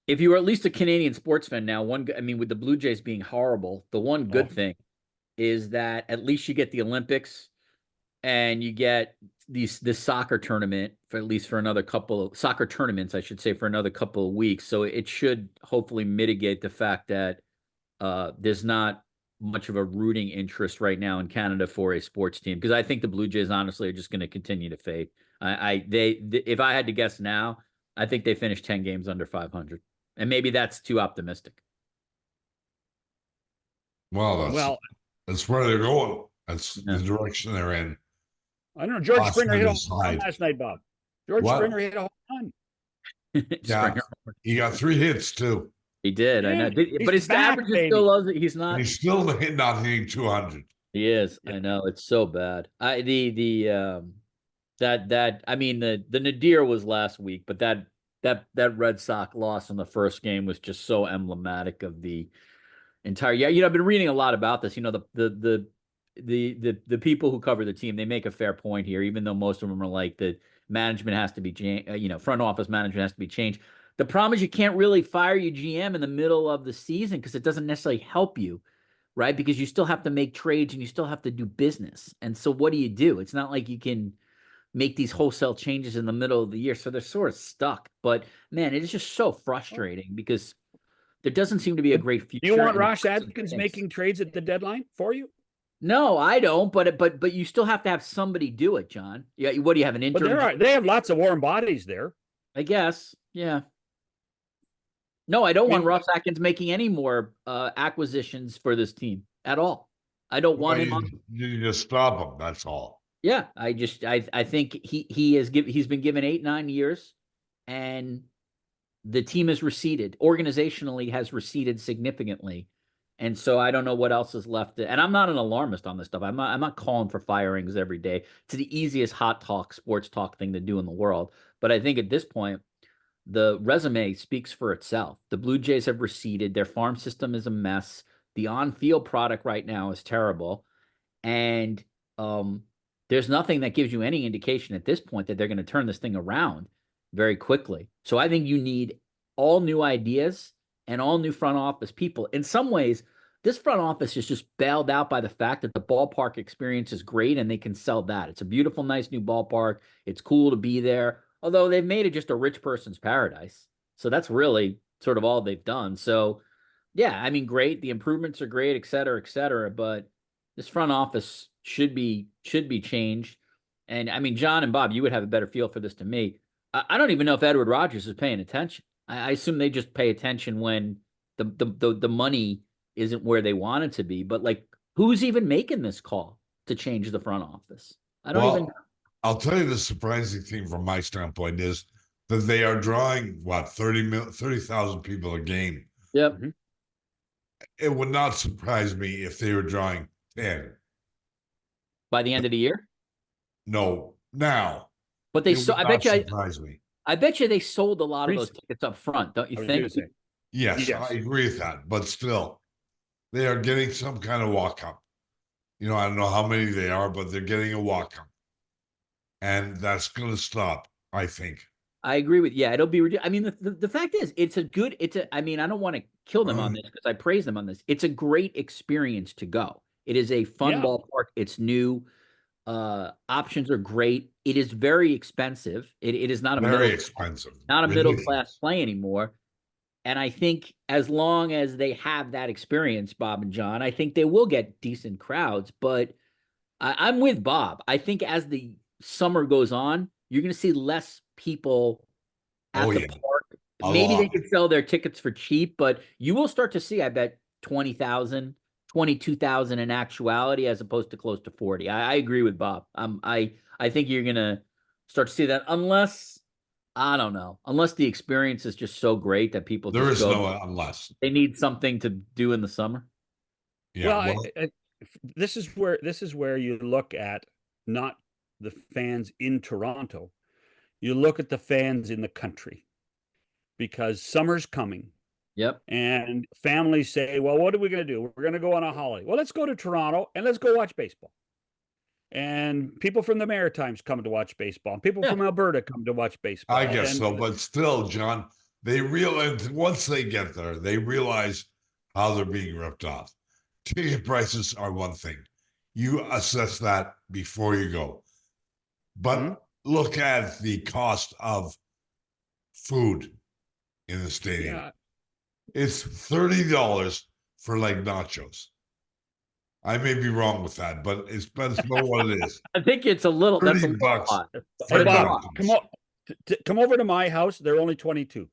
if you were at least a Canadian sports fan now, I mean, with the Blue Jays being horrible, the one Oh, good thing is that at least you get the Olympics and you get this soccer tournament for at least for another couple of soccer tournaments, I should say, for another couple of weeks. So it should hopefully mitigate the fact that there's not much of a rooting interest right now in Canada for a sports team because I think the Blue Jays honestly are just going to continue to fade. If I had to guess now, I think they finished 10 games under 500, and maybe that's too optimistic. Well, well, that's where they're going. That's Yeah. the direction they're in. I don't know. George Last Springer hit a minute home run slide. last night, Bob. George What? Springer hit a home run. Yeah, Springer. he got 3 hits too. He did. I know. Yeah, But his back, average is baby. still low. He's not. He's still not hitting 200. He is. Yeah. I know. It's so bad. That I mean the Nadir was last week, but that Red Sox loss in the first game was just so emblematic of the entire. Yeah, I've been reading a lot about this. The people who cover the team, they make a fair point here, even though most of them are like the management has to be front office management has to be changed. The problem is you can't really fire your GM in the middle of the season because it doesn't necessarily help you, right? Because you still have to make trades and you still have to do business. And so what do? It's not like you can make these wholesale changes in the middle of the year. So they're sort of stuck. But man, it is just so frustrating because there doesn't seem to be a great future. Do you want Ross Atkins making trades at the deadline for you? No, I don't. But you still have to have somebody do it, John. Yeah. What do you have an But intern? they have lots of warm bodies there. I guess. Yeah. No, I don't want Ross Atkins making any more acquisitions for this team at all. I don't want him on. You just stop him. That's all. Yeah, I think he's been given 8-9 years, and the team has receded organizationally, has receded significantly, and so I don't know what else is left. And I'm not an alarmist on this stuff. I'm not calling for firings every day. It's the easiest hot talk, sports talk thing to do in the world. But I think at this point, the resume speaks for itself. The Blue Jays have receded. Their farm system is a mess. The on-field product right now is terrible, and there's nothing that gives you any indication at this point that they're going to turn this thing around very quickly. So I think you need all new ideas and all new front office people. In some ways, this front office is just bailed out by the fact that the ballpark experience is great and they can sell that. It's a beautiful, nice new ballpark. It's cool to be there, although they've made it just a rich person's paradise. So that's really sort of all they've done. So, yeah, I mean, great. The improvements are great, et cetera, but this front office should be changed. And I mean, John and Bob, you would have a better feel for this than me. I don't even know if Edward Rogers is paying attention. I assume they just pay attention when the money isn't where they want it to be. But like, who's even making this call to change the front office? I don't even know. I'll tell you the surprising thing from my standpoint is that they are drawing what 30,000 people a game. Yep. Mm-hmm. It would not surprise me if they were drawing 10 by the end of the year. No, now. But they I bet you. Surprise me. I bet you they sold a lot of those tickets up front, don't you think? Yes, I agree with that. But still, they are getting some kind of walk-up. I don't know how many they are, but they're getting a walk-up. And that's going to stop, I think. I agree with it'll be ridiculous. I mean, the fact is, I mean, I don't want to kill them on this because I praise them on this. It's a great experience to go. It is a fun ballpark. It's new. Options are great. It is very expensive. It is not a middle class play anymore. And I think as long as they have that experience, Bob and John, I think they will get decent crowds. But I'm with Bob. I think as the summer goes on, you're going to see less people at the park. Maybe they could sell their tickets for cheap, but you will start to see, I bet, 20,000, 22,000 in actuality, as opposed to close to 40. I agree with Bob. I think you're going to start to see that unless, I don't know, unless the experience is just so great that people there is no unless they need something to do in the summer. Yeah. Well, this is where you look at not the fans in Toronto. You look at the fans in the country, because summer's coming. Yep. And families say, well, what are we going to do? We're going to go on a holiday. Well, let's go to Toronto and let's go watch baseball. And people from the Maritimes come to watch baseball. People from Alberta come to watch baseball. I guess so. But still, John, once they get there, they realize how they're being ripped off. Ticket prices are one thing. You assess that before you go. But look at the cost of food in the stadium. Yeah. It's $30 for like nachos. I may be wrong with that, but it's about what it is. I think it's a little. That's a $30 lot. Hey, But Bob, nachos. come over to my house. They're only 22.